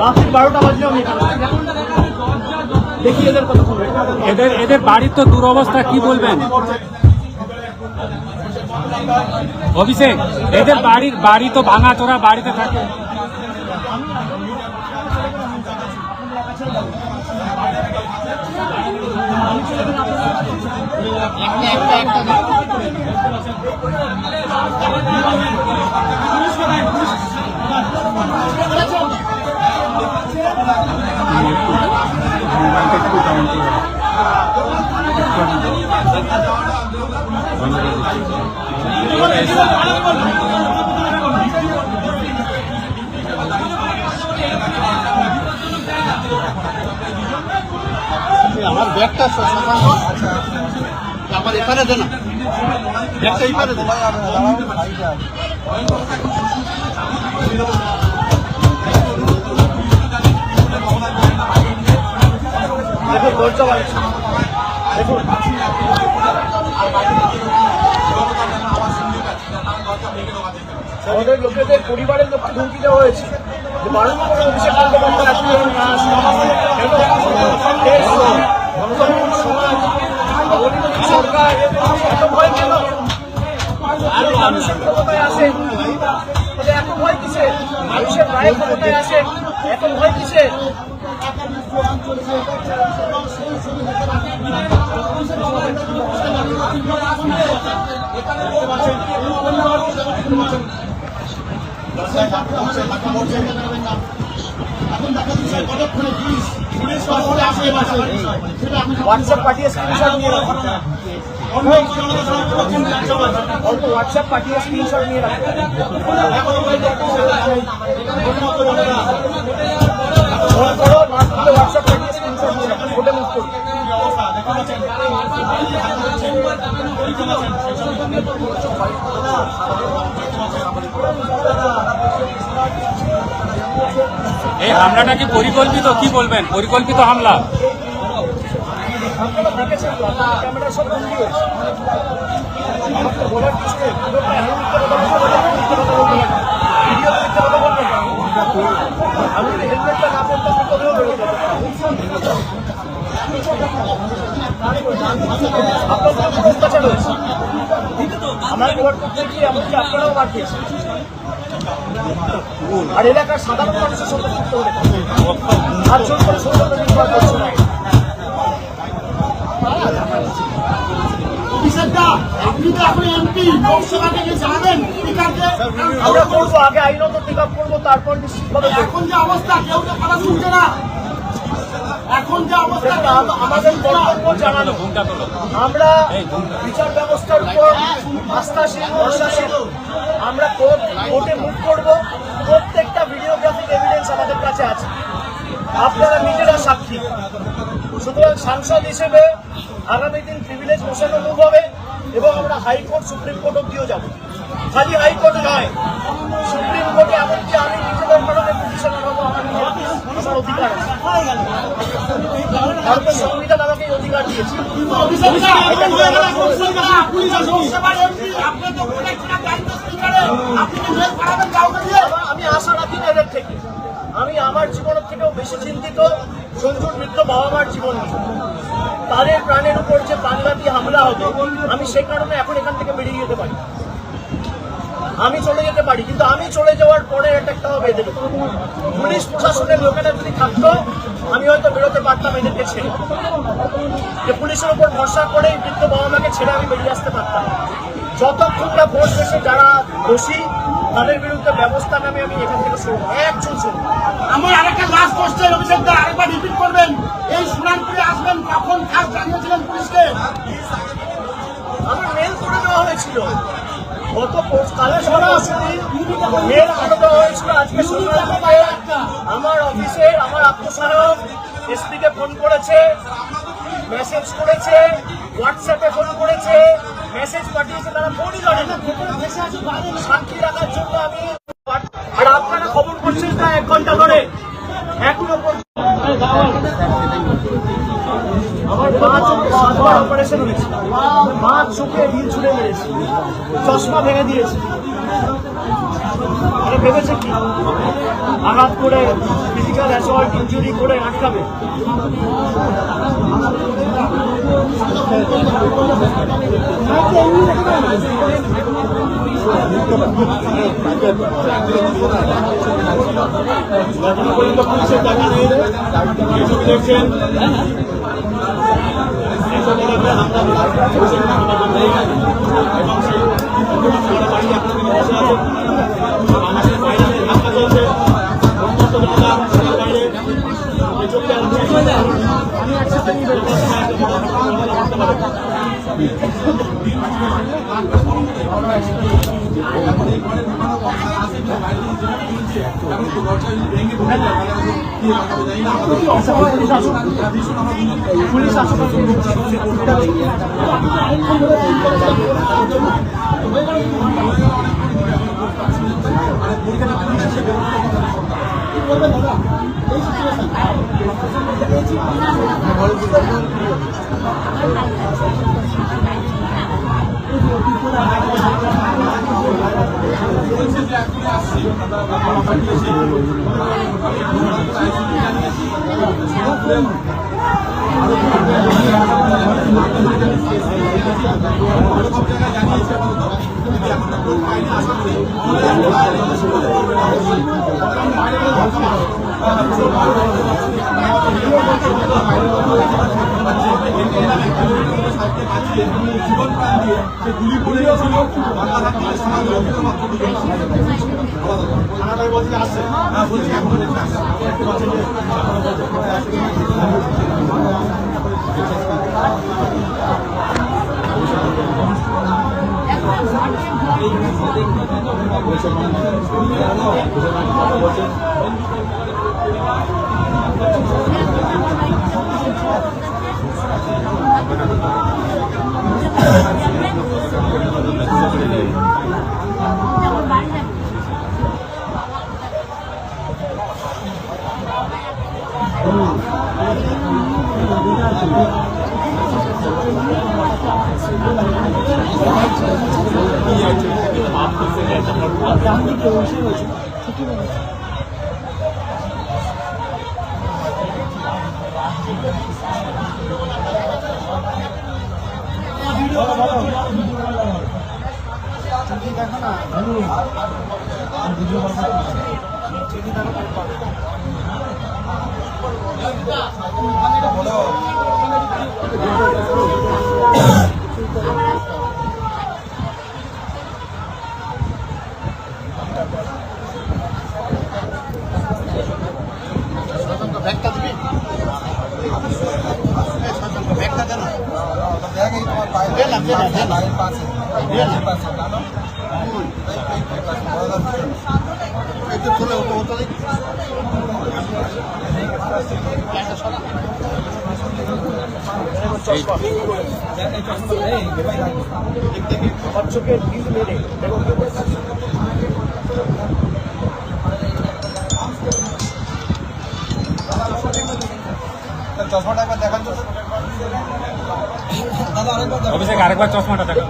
রাত্রি 12টা বাজলে আমি দেখি এদের কথা। এদের বাড়ির তো দুরবস্থা, কি বলবেন অভিষেক? এদের বাড়ি তো ভাঙাচোরা, বাড়িতে থাকে। আমার ব্যাগটা আমার এপারে দে না, ব্যাগটা এপারে দে। দেখুন দরজা বাড়ছে, দেখুন আমাদের লোকেদের পরিবারের লোককে ধমকি দেওয়া হয়েছে যে বারণ করে অভিষেক বন্দ্যোপাধ্যায় সরকার এত ভয় কেন? মানুষের ক্ষমতায় আসে এত ভয় কিসে? মানুষের রায় ক্ষমতায় আসে এত ভয় কিসে? হোয়াটসঅ্যাপ পাঠিয়ে স্ক্রিনশট নিয়ে রাখুন, হোয়াটসঅ্যাপ পাঠিয়ে স্ক্রিনশট নিয়ে রাখুন। হোয়াটসঅ্যাপ পাঠিয়ে স্ক্রিনশট নিয়ে রাখুন, ফটো মুভ করুন। এই হামলাটা কি পরিকল্পিত? কি বলবেন, পরিকল্পিত হামলা? আপনারা দেখেছেন ক্যামেরা সব বন্ধ হয়েছে, আমাকে বলার কিছু নেই। আমি যদি হেলমেটটা না পড়তাম কোথাও বেরোতে আপনার অত্যাচার হয়েছে, আমার খবর করতে গিয়ে এমনকি আপনারাও মার খেয়েছেন। আর এলাকার সাধারণ মানুষের সঙ্গে যুক্ত হয়ে আর জোর করে সৌন্দর্য নির্ভর করছে না। আমরা করবো, আগে আইনত পিক আপ করবো, তারপর নিশ্চিতভাবে। এখন যে অবস্থা, কেউ তো কথা শুনছে না। এখন যে অবস্থা, আমাদের কর্তব্য জানানো। আমরা বিচার ব্যবস্থার উপর আস্থাশীল, ভরসাশীল। আমরা কোর্টে মুভ করবো। প্রত্যেকটা ভিডিওগ্রাফিক এভিডেন্স আমাদের কাছে আছে, আপনারা নিজেরা সাক্ষী। সুতরাং সাংসদ হিসেবে আগামী দিন প্রিভিলেজ বসানো মুভ হবে এবং আমরা হাইকোর্ট, সুপ্রিম কোর্ট অব্দিও যাব। খালি হাইকোর্টে নয়, সুপ্রিম কোর্টে এমনকি আমি নিজেদের কারণে পিটিশনার হবো। আমার অধিকার আছে, ভারতের সংবিধান আমাকে এই অধিকার দিয়েছে। আমি আশা রাখি না এদের থেকে। আমি আমার জীবনের থেকেও বেশি চিন্তিত সঞ্জুর মৃত্যু বাবা মার জীবন নিয়ে। তাদের প্রাণের উপর যে প্রাণঘাতী হামলা হবে, আমি সে কারণে এখন এখান থেকে বেরিয়ে যেতে পারি, আমি চলে যেতে পারি। কিন্তু আমি চলে যাওয়ার পরে একটা হবে এদের পুলিশ প্রশাসনের লোকেরা যদি থাকতো, আমি হয়তো বেরোতে পারতাম এদেরকে ছেড়ে। যে পুলিশের উপর ভরসা করে বৃদ্ধ বাবা মাকে ছেড়ে আমি বেরিয়ে আসতে পারতাম। যতক্ষণ না ভোট শেষে যারা দোষী তাদের বিরুদ্ধে ব্যবস্থা নামে আমি এখান থেকে শুরু একজন শুরু। আমার আরেকটা লাস্ট কোশ্চেন, অভিষেক দা আরেকবার রিপিট করবেন। এই সুনামপুরে আসবেন কখন, কাজ জানিয়েছিলেন পুলিশকে? আমার মেল করে দেওয়া হয়েছিল গত কালের মেল করে দেওয়া হয়েছিল। আজকে আমার অফিসে আমার আত্মসহায়ক এসপিকে ফোন করেছে, মেসেজ করেছে, হোয়াটসঅ্যাপে ফোন করেছে, মেসেজ পাঠিয়েছে। তারা ফোনই ধরে না, সাক্ষী রাখার জন্য আমি। আর আপনারা খবর করছেন না 1 ঘন্টা ধরে, এখনো আমার 5 বার অপারেশন হয়েছে। মা চোখে ঢিল ছুড়ে মেরেছে, চশমা ভেঙে দিয়েছে। মানে ভেবেছে কি আঘাত করে ফিজিক্যাল অ্যাসল্ট ইনজুরি করে আটকাবে? পুলিশের টাকা নেই দেখছেন পুলিশ চোখে ঢিল মেরে চশমাটা একবার দেখান তো অভিষেক, আরেকবার চশমাটা দেখা।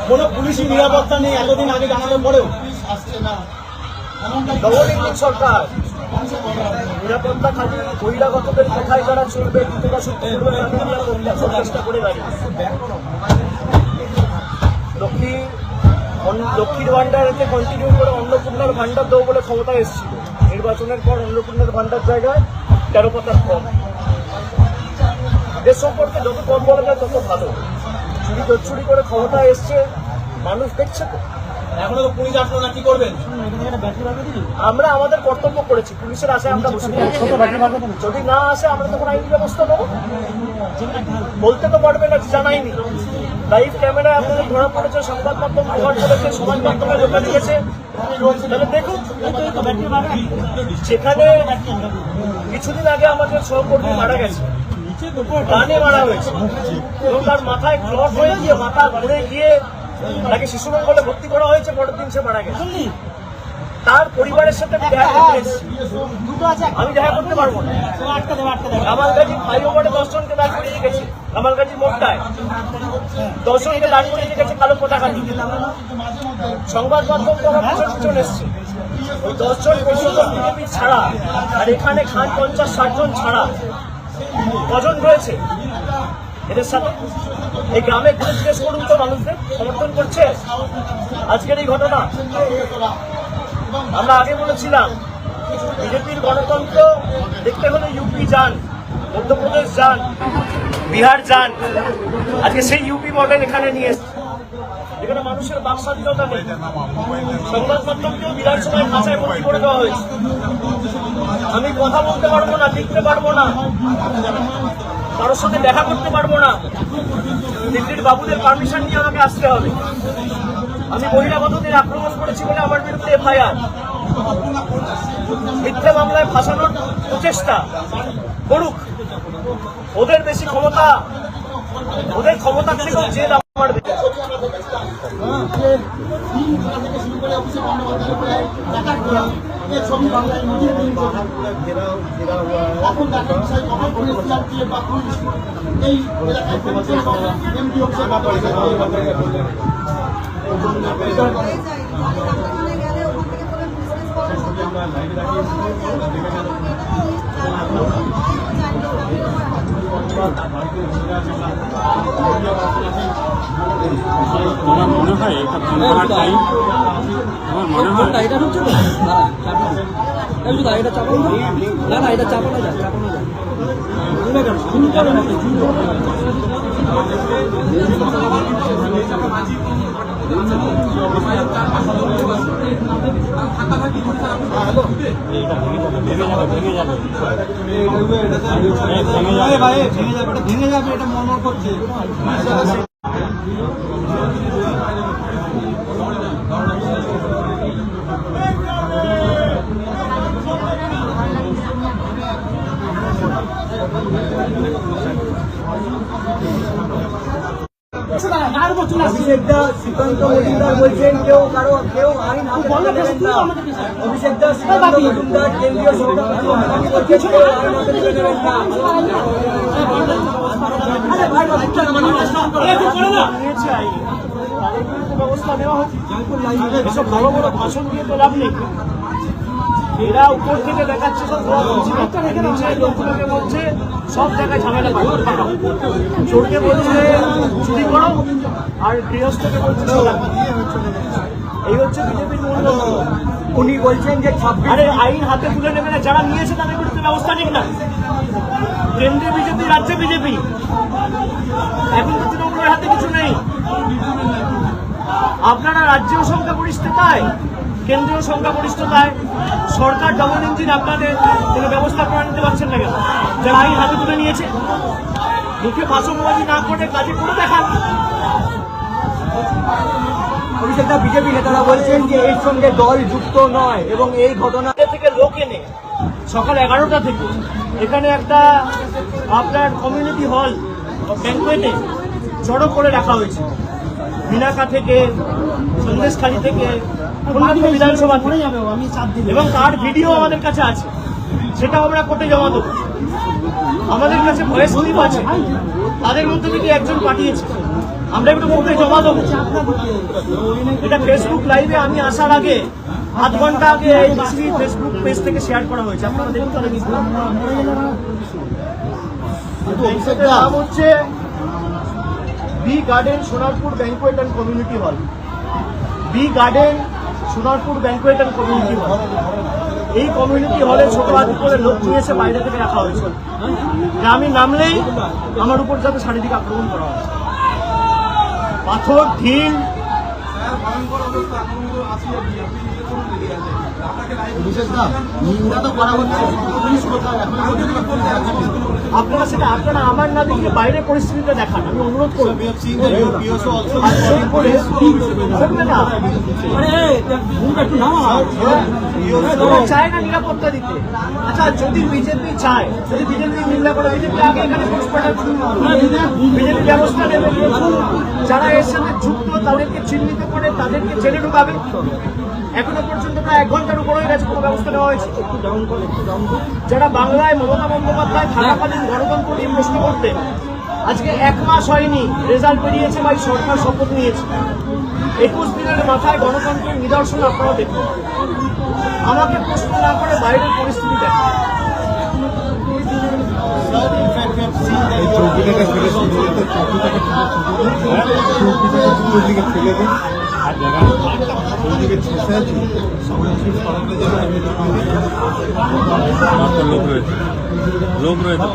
কোনো পুলিশি নিরাপত্তা নেই এতদিন আগে জানানোর পরেও আসছে না। ডবল ইঞ্জিন সরকার, নিরাপত্তা খালি বহিরাগতদের কোথায় যারা চলবে দ্রুততা সূত্র করবে চেষ্টা করে দাঁড়িয়ে লক্ষ্মীর ভান্ডারকে কন্টিনিউ করে অন্নপূর্ণার ভান্ডার দেবো বলে ক্ষমতায় এসেছিল। নির্বাচনের পর অন্নপূর্ণার ভান্ডার জায়গায় 13 পাতার কম। দেশ সম্পর্কে যত কম বলা যায় তত ভালো। চুরি করে ক্ষমতায় এসছে, মানুষ দেখছে তো। এখনো তো পুলিশ আসলো না, কি করবেন? আমরা আমাদের কর্তব্য করেছি, পুলিশের আশায় আমরা বসে যদি না আসে আমরা তখন আইনি ব্যবস্থা নেবো। বলতে তো পারবে না জানাইনি। লাইভ ক্যামেরায় আপনাদের ধরা পড়েছে, সংবাদ মাধ্যম কভার করেছে, সমাজ মাধ্যমে লোকা দিয়েছে, তাহলে দেখুন। সেখানে কিছুদিন আগে আমাদের সহকর্মী মারা গেছে, গানে মারা হয়েছে এবং তার মাথায় ক্লট হয়ে গিয়ে মাথা ঘুরে গিয়ে তাকে শিশু মঙ্গলে ভর্তি করা হয়েছে, পরের দিন সে মারা গেছে। তার পরিবারের সাথে আমি দেখা করতে এসেছি। আমি দেখা করতে পারবো না। কামালগাজী ফ্লাইওভারে 10 জনকে দাঁড় করিয়ে রেখেছে, কামালগাজী মোড়টায় 10 জনকে দাঁড় করিয়ে রেখেছে কালো পতাকা দিয়ে। সংবাদ মাধ্যম তো আমার পিছন এসছে। ওই 10 জন পর্যন্ত বিজেপি ছাড়া, আর এখানে খান 50-60 জন ছাড়া কজন রয়েছে এদের সাথে? এই গ্রামে ঘুরে জিজ্ঞেস করুন তো, মানুষদের সমর্থন করছে আজকের এই ঘটনা? আমরা আগে বলেছিলাম বিজেপির গণতন্ত্র দেখতে হলে ইউপি যান, মধ্যপ্রদেশ যান, বিহার যান। আজকে সেই ইউপি মডেল এখানে নিয়ে এসছে, এখানে মানুষের বাক স্বাধীনতা নেই। সংবাদ মাধ্যমকেও বিধানসভায় ভাষায় বন্দী করে দেওয়া হয়েছে। আমি কথা বলতে পারবো না, লিখতে পারবো না, কারোর সাথে দেখা করতে পারবো না। দিল্লির বাবুদের পারমিশন নিয়ে আমাকে আসতে হবে। আমি বহিরাগতদের আক্রমণ করেছি বলে আমার বিরুদ্ধে এফআইআর, মিথ্যে মামলায় ফাঁসানোর প্রচেষ্টা করুক। ওদের বেশি ক্ষমতা, ওদের ক্ষমতা থেকেও জেল আমার বেশি। তোমার মনে হয় এটা ভাঙার টাইম? আমার মনে হয় এটা ঢুকছে না, এটা চাপানো না, না এটা চাপানো যায়, চাপানো যায়। ভেঙে যাবে, এটা মরমর করছে। অভিষেকদা শ্রীকান্ত মজুমদার বলছেন কেউ আইন হাতে তুলে নেবেন না। অভিষেকদা শ্রীকান্ত মজুমদার কেন্দ্রীয় সরকারকে আইন হাতে তুলে নেবেন না। ব্যবস্থা নেওয়া হচ্ছে, এসব বড় বড় ভাষণ দিয়ে তো লাভ নেই। এরা উপর থেকে দেখাচ্ছে সব লোকগুলোকে বলছে সব জায়গায় ঝামেলা পাঠাও, চোরকে বলছে চুরি করো, আর গৃহস্থকে বলছে এই হচ্ছে বিজেপির মূল। উনি বলছেন যে আরে আইন হাতে তুলে নেবে না, যারা নিয়েছে তাদের বিরুদ্ধে ব্যবস্থা নিক না। কেন্দ্রে বিজেপি, রাজ্যে বিজেপি, এখন তো তৃণমূলের হাতে কিছু নেই। আপনারা রাজ্যেও সংখ্যাগরিষ্ঠতায়, কেন্দ্রীয় সংখ্যাগরিষ্ঠতায়, সরকার ডবল ইঞ্জিন, আপনাদের কোনো ব্যবস্থা করে নিতে পারছেন না কেন? যারা আইন হাতে তুলে নিয়েছে, মুখে ভাষণবাজি না করে কাজে করে দেখান। অভিষেকদা বিজেপি নেতারা বলছেন যে এর সঙ্গে দল যুক্ত নয় এবং এই ঘটনা থেকে লোক এনে সকাল 11টা থেকে এখানে একটা আপনার কমিউনিটি হল ব্যাংকুয়েটে জড়ো করে রাখা হয়েছে। মিনাকা থেকে, সন্দেশখালী থেকে, বিধানসভা করে যাবে, এবং তার ভিডিও আমাদের কাছে আছে, সেটা আমরা কোর্টে জমা দেবো। আমাদের কাছে ভয়েস ক্লিপ আছে, তাদের মধ্যে থেকে একজন পাঠিয়েছে, আমরা একটু কোর্টে জমা দেবো। এটা ফেসবুক লাইভে আমি আসার আগে 8 ঘন্টা আগে এই ফেসবুক পেজ থেকে শেয়ার করা হয়েছে, আপনারা দেখুন। নাম হচ্ছে B garden Sonarpur banquet and community hall. B garden Sonarpur banquet and community hall. এই কমিউনিটি হলে ছোট হাত করে লোক নিয়ে এসে বাইরে থেকে রাখা হয়েছে, যে আমি নামলেই আমার উপর যাতে শারীরিক আক্রমণ করা হয়, পাথর, ঢিল। আপনারা সেটা আপনারা আমার না দেখে বাইরে পরিস্থিতিটা দেখান, আমি অনুরোধ করব। চায় না নিরাপত্তা দিতে। আচ্ছা, যদি বিজেপি চায়, যদি বিজেপি নিন্দা করে, বিজেপি আগে এখানে পুলিশ পাঠাবে, বিজেপি ব্যবস্থা নেবে। যারা এর সাথে যুক্ত তাদেরকে চিহ্নিত করে তাদেরকে জেলে ঢুকাবে। এখনো পর্যন্ত প্রায় 1 ঘন্টার উপর হয়ে গেছে, কোনো ব্যবস্থা নেওয়া হয়েছে? যারা বাংলায় মমতা বন্দ্যোপাধ্যায় থাকাকালীন গণতন্ত্র নিয়ে প্রশ্ন করতেন, আজকে 1 মাস হয়নি রেজাল্ট বেরিয়েছে বা এই সরকার শপথ নিয়েছে, 21 দিনের মাথায় গণতন্ত্রের নিদর্শন আপনারা দেখুন। আমাকে প্রশ্ন না করে বাইরের পরিস্থিতি দেখুন। লোক রয়েছে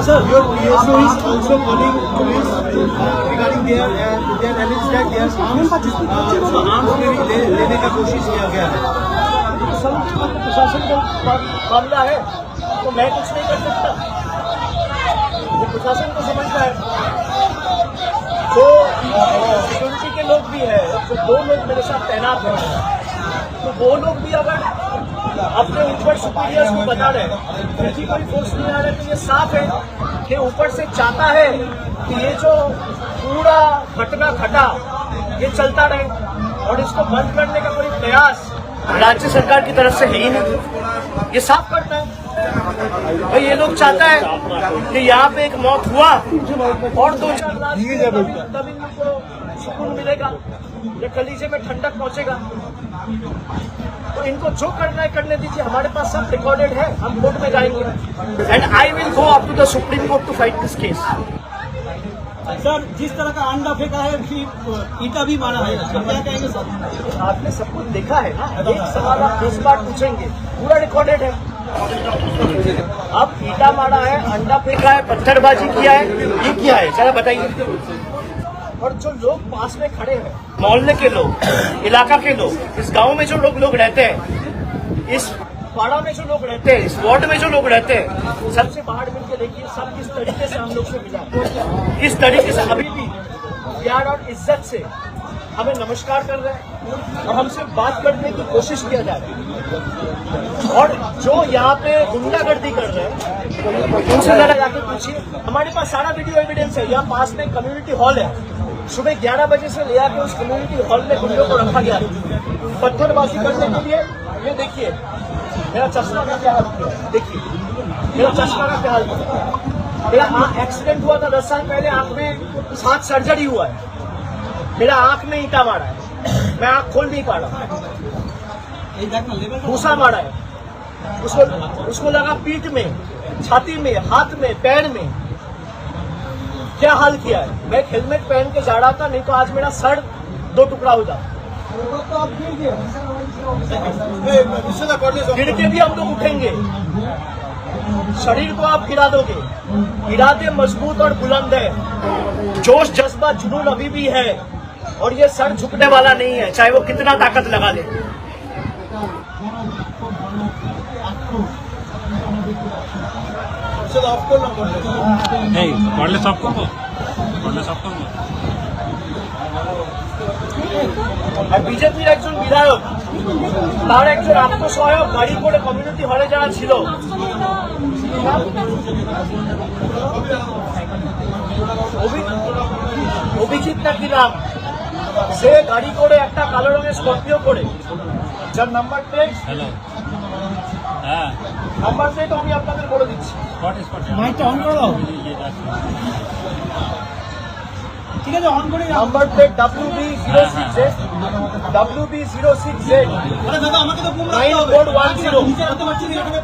Sir, your PSO is also calling police regarding their alleged that their arms लेने का कोशिश किया गया है। प्रशासन का मामला है तो मैं कुछ नहीं कर सकता, ये प्रशासन को समझना है। जो सिक्योरिटी के लोग भी है, जो 2 लोग मेरे साथ तैनात हैं, तो वो लोग भी अगर अपने ऊपर सुपीरियर्स को बता रहे हैं, फिर कोई फोर्स नहीं आ रहा है, तो ये साफ है कि ऊपर से चाहता है कि ये जो पूरा घटना घटा ये चलता रहे, और इसको बंद करने का कोई प्रयास राज्य सरकार की तरफ से है ही नहीं। ये साफ करता है भाई, ये लोग चाहता है कि यहाँ पे एक मौत हुआ और 2-4 रात तब इनको सुकून मिलेगा, ये कलीजे में ठंडक पहुंचेगा। तो इनको जो करना है करने दीजिए, हमारे पास सब रिकॉर्डेड है, हम कोर्ट में जाएंगे and I will go up to the supreme court to fight this case. Sir, जिस तरह का अंडा फेंका है, फिर ईटा भी मारा है, क्या कहेंगे सर? आपने सब कुछ देखा है ना, एक सवाल आप 10 बार पूछेंगे, पूरा रिकॉर्डेड है। अब ईटा मारा है, अंडा फेंका है, पत्थरबाजी किया है, ये किया है, जरा बताइए। और जो लोग पास में खड़े हैं, मोहल्ले के लोग, इलाका के लोग, इस गांव में जो लोग रहते हैं, इस पाड़ा में जो लोग रहते हैं, इस वार्ड में जो लोग रहते हैं, सबसे बाहर मिलकर देखिए सब किस तरीके से हम लोग से मिला, किस तरीके से अभी भी प्यार और इज्जत से हमें नमस्कार कर रहे हैं और हमसे बात करने की कोशिश किया जा रहा है। और जो यहाँ पे गुंडागर्दी कर रहे हैं उनसे जरा जाके पूछिए, हमारे पास सारा वीडियो एविडेंस है। यहाँ पास में कम्युनिटी हॉल है, सुबह 11 बजे से ले आके उस कम्युनिटी हॉल में गुंडों को रखा गया पत्थरबाजी करने के लिए। ये देखिए मेरा चश्मा का क्या हाल किया, देखिए मेरा चश्मा का क्या हाल किया। मेरा एक्सीडेंट हुआ था 10 साल पहले, आंख में 7 सर्जरी हुआ है, मेरा आंख में ईंटा मारा है, मैं आंख खोल नहीं पा रहा, भूसा मारा है, उसको लगा पीठ में, छाती में, हाथ में, पैर में, क्या हाल किया है। मैं हेलमेट पहन के जा रहा था, नहीं तो आज मेरा सर 2 टुकड़ा हो जाता। गिर के भी हम लोग उठेंगे, शरीर को आप गिरा दोगे। इरादे मजबूत और बुलंद है, जोश जज्बा जुनून अभी भी है, और ये सर झुकने वाला नहीं है, चाहे वो कितना ताकत लगा ले। पढ़ले सब করবো, পড়লে সব করবো। আর বিজেপির একজন বিধায়ক, তার একজন আত্মসহায়ক গাড়ি করে কমিউনিটি হলে যারা ছিল, অভিজিৎ নাকি নাম, সে গাড়ি করে একটা কালো রঙের স্করপিও করে, যার নাম্বার প্লেট, হ্যাঁ নাম্বার প্লেট আমি আপনাদের বলে দিচ্ছি। মাইকটা অন করে দাও, ঠিক আছে? অন করে দাও। নাম্বার প্লেট WB06Z, WB06Z, আমাকে তো 9410,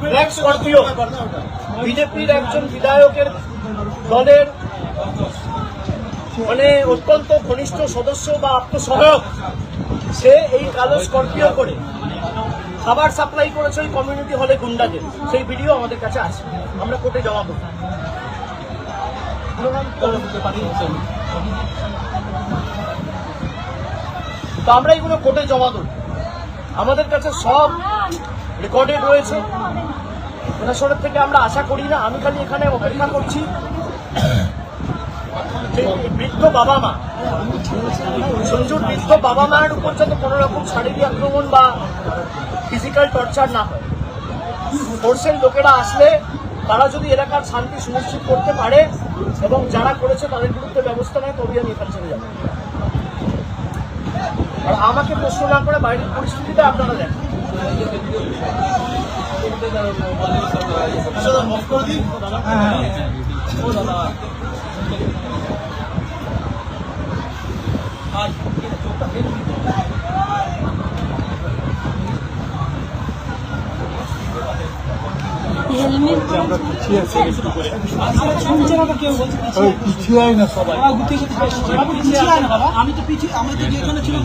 ব্ল্যাক স্করপিও। বিজেপির একজন বিধায়কের দলের মানে অত্যন্ত ঘনিষ্ঠ সদস্য বা আত্মসহায়ক, সে এই কালো স্করপিও করে খাবার সাপ্লাই করেছে ওই কমিউনিটি হলে গুন্ডাদের। সেই ভিডিও আমাদের কাছে আছে, আমরা কোর্টে জমা করব। তো আমরা এগুলো কোর্টে জমা দেব, আমাদের কাছে সব রেকর্ডেড রয়েছে। প্রশাসনের থেকে আমরা আশা করি না, আমি খালি এখানে অপেক্ষা করছি যে বৃদ্ধ বাবা মা, সঞ্জুর বৃদ্ধ বাবা মায়ের উপর যাতে কোনো রকম শারীরিক আক্রমণ বা ফিজিক্যাল টর্চার না হয়। ফোর্সের লোকেরা আসলে তারা যদি এলাকার শান্তি সুনিশ্চিত করতে পারে এবং যারা করেছে তাদের বিরুদ্ধে ব্যবস্থা নেয় তবেই আমি এখান ছেড়ে যাবো। আর আমাকে প্রশ্ন না করে বাইরের পরিস্থিতিটা আপনারা দেখেন। আমি তো পিছিয়ে আমরা তো যেখানে ছিলাম